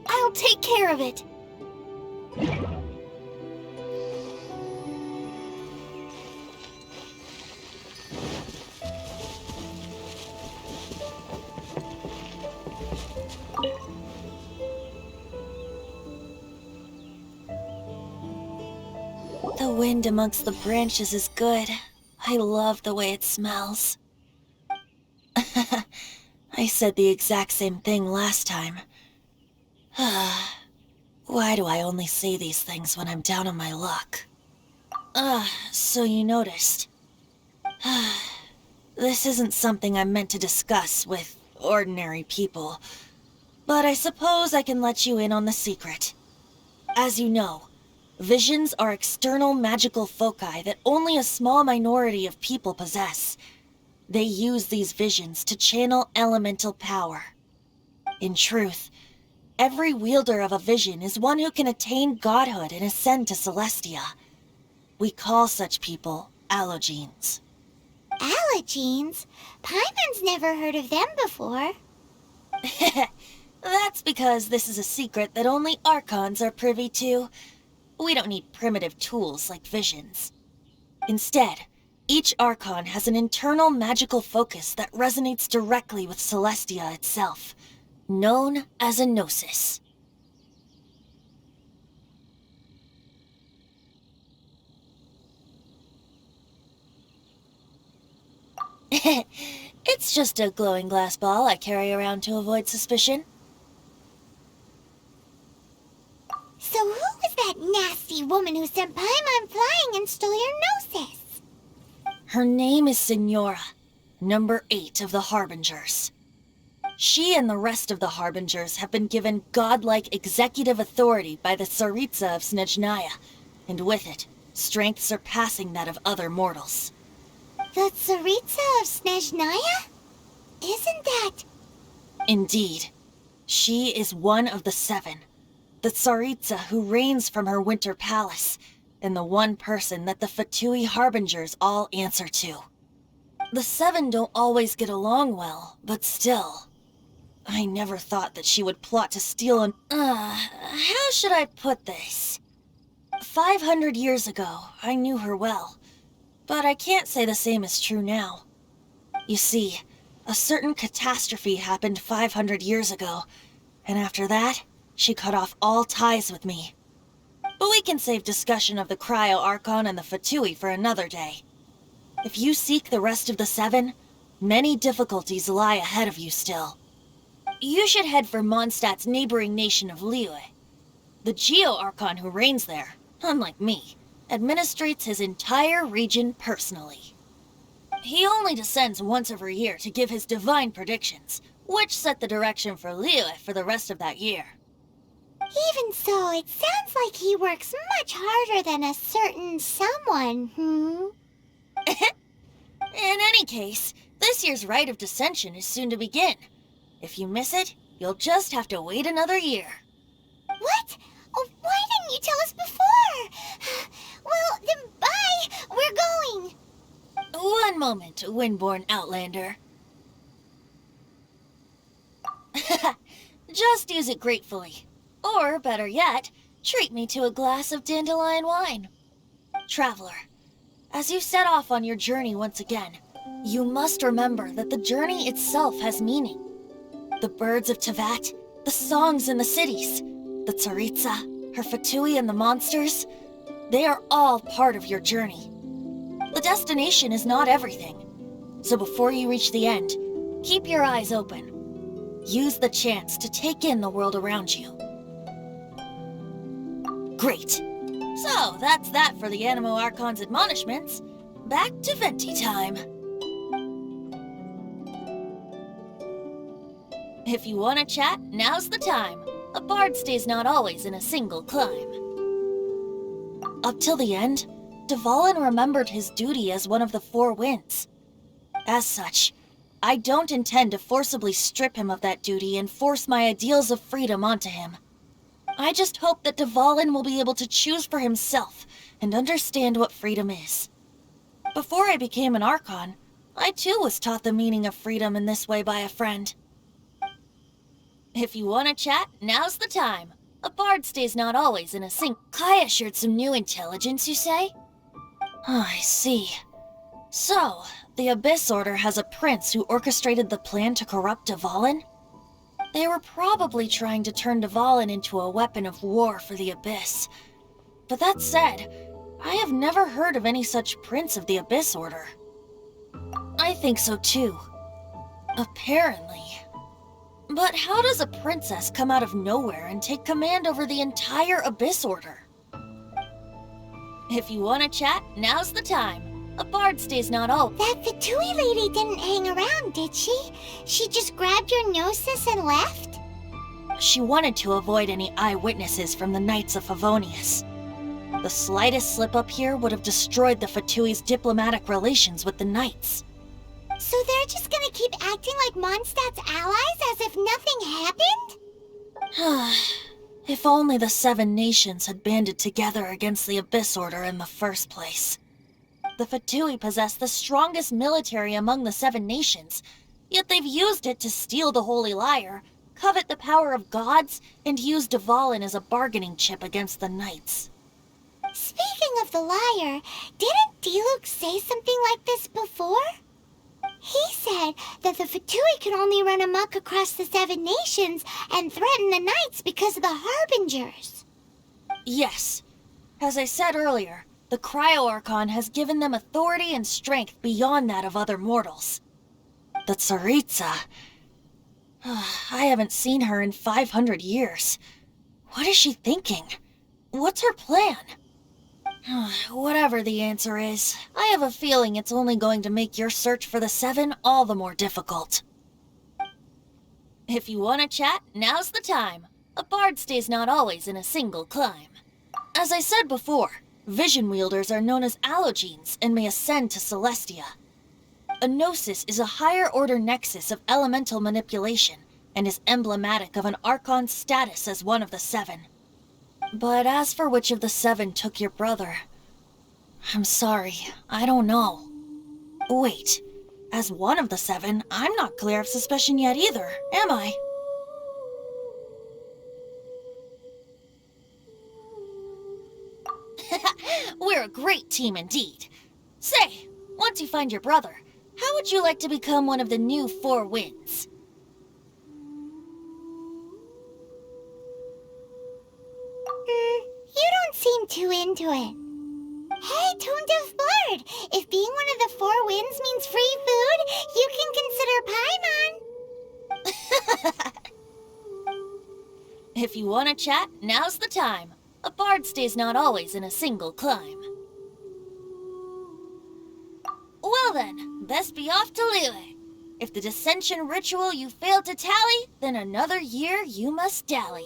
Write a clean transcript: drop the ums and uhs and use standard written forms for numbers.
I'll take care of it. The wind amongst the branches is good. I love the way it smells. I said the exact same thing last time. Why do I only say these things when I'm down on my luck? So you noticed. This isn't something I'm meant to discuss with ordinary people, but I suppose I can let you in on the secret. As you know, visions are external magical foci that only a small minority of people possess. They use these visions to channel elemental power. In truth, every wielder of a vision is one who can attain godhood and ascend to Celestia. We call such people allogenes. Allogenes? Paimon's never heard of them before. That's because this is a secret that only Archons are privy to. We don't need primitive tools like visions. Instead, each Archon has an internal magical focus that resonates directly with Celestia itself, known as a gnosis. It's just a glowing glass ball I carry around to avoid suspicion. So who was that nasty woman who sent Paimon flying and stole your gnosis? Her name is Signora, number 8 of the Harbingers. She and the rest of the Harbingers have been given godlike executive authority by the Tsaritsa of Snezhnaya, and with it, strength surpassing that of other mortals. The Tsaritsa of Snezhnaya? Isn't that... Indeed. She is one of the 7, the Tsaritsa who reigns from her winter palace, and the one person that the Fatui Harbingers all answer to. The 7 don't always get along well, but still. I never thought that she would plot to steal an... how should I put this? 500 years ago, I knew her well, but I can't say the same is true now. You see, a certain catastrophe happened 500 years ago, and after that, she cut off all ties with me. But we can save discussion of the Cryo Archon and the Fatui for another day. If you seek the rest of the 7, many difficulties lie ahead of you still. You should head for Mondstadt's neighboring nation of Liyue. The Geo-Archon who reigns there, unlike me, administrates his entire region personally. He only descends once every year to give his divine predictions, which set the direction for Liyue for the rest of that year. Even so, it sounds like he works much harder than a certain someone, In any case, this year's Rite of Descension is soon to begin. If you miss it, you'll just have to wait another year. What? Oh, why didn't you tell us before? Well, then bye! We're going! One moment, Windborn Outlander. Just use it gratefully. Or, better yet, treat me to a glass of dandelion wine. Traveler, as you set off on your journey once again, you must remember that the journey itself has meaning. The birds of Teyvat, the songs in the cities, the Tsaritsa, her Fatui and the monsters, they are all part of your journey. The destination is not everything, so before you reach the end, keep your eyes open. Use the chance to take in the world around you. Great. So, that's that for the Animo Archon's admonishments. Back to Venti time. If you want to chat, now's the time. A bard stays not always in a single climb. Up till the end, Dvalin remembered his duty as one of the 4 winds. As such, I don't intend to forcibly strip him of that duty and force my ideals of freedom onto him. I just hope that Dvalin will be able to choose for himself and understand what freedom is. Before I became an Archon, I too was taught the meaning of freedom in this way by a friend. If you want to chat, now's the time. A bard stays not always in a sink. Kaya shared some new intelligence, you say? I see. So, the Abyss Order has a prince who orchestrated the plan to corrupt Dvalin? They were probably trying to turn Dvalin into a weapon of war for the Abyss. But that said, I have never heard of any such prince of the Abyss Order. I think so too. Apparently. But how does a princess come out of nowhere and take command over the entire Abyss Order? If you want to chat, now's the time. A bard stays not all. That Fatui lady didn't hang around, did she? She just grabbed your gnosis and left? She wanted to avoid any eyewitnesses from the Knights of Favonius. The slightest slip-up here would have destroyed the Fatui's diplomatic relations with the Knights. So they're just gonna keep acting like Mondstadt's allies as if nothing happened? If only the 7 nations had banded together against the Abyss Order in the first place. The Fatui possess the strongest military among the 7 nations, yet they've used it to steal the Holy Lyre, covet the power of gods, and use Dvalin as a bargaining chip against the Knights. Speaking of the Lyre, didn't Diluc say something like this before? He said that the Fatui could only run amok across the 7 nations and threaten the Knights because of the Harbingers. Yes. As I said earlier, the Cryo-Archon has given them authority and strength beyond that of other mortals. The Tsaritsa... I haven't seen her in 500 years. What is she thinking? What's her plan? Whatever the answer is, I have a feeling it's only going to make your search for the 7 all the more difficult. If you want to chat, now's the time. A bard stays not always in a single climb. As I said before, vision wielders are known as allogenes and may ascend to Celestia. A gnosis is a higher-order nexus of elemental manipulation and is emblematic of an Archon's status as one of the 7. But as for which of the 7 took your brother, I'm sorry, I don't know. Wait, as one of the 7, I'm not clear of suspicion yet either, am I? We're a great team indeed. Say, once you find your brother, how would you like to become one of the new 4 Winds? You don't seem too into it. Hey, Tone Deaf Bard, if being one of the 4 Winds means free food, you can consider Paimon. If you want to chat, now's the time. A bard stays not always in a single climb. Well then, best be off to Liyue. If the dissension ritual you failed to tally, then another year you must dally.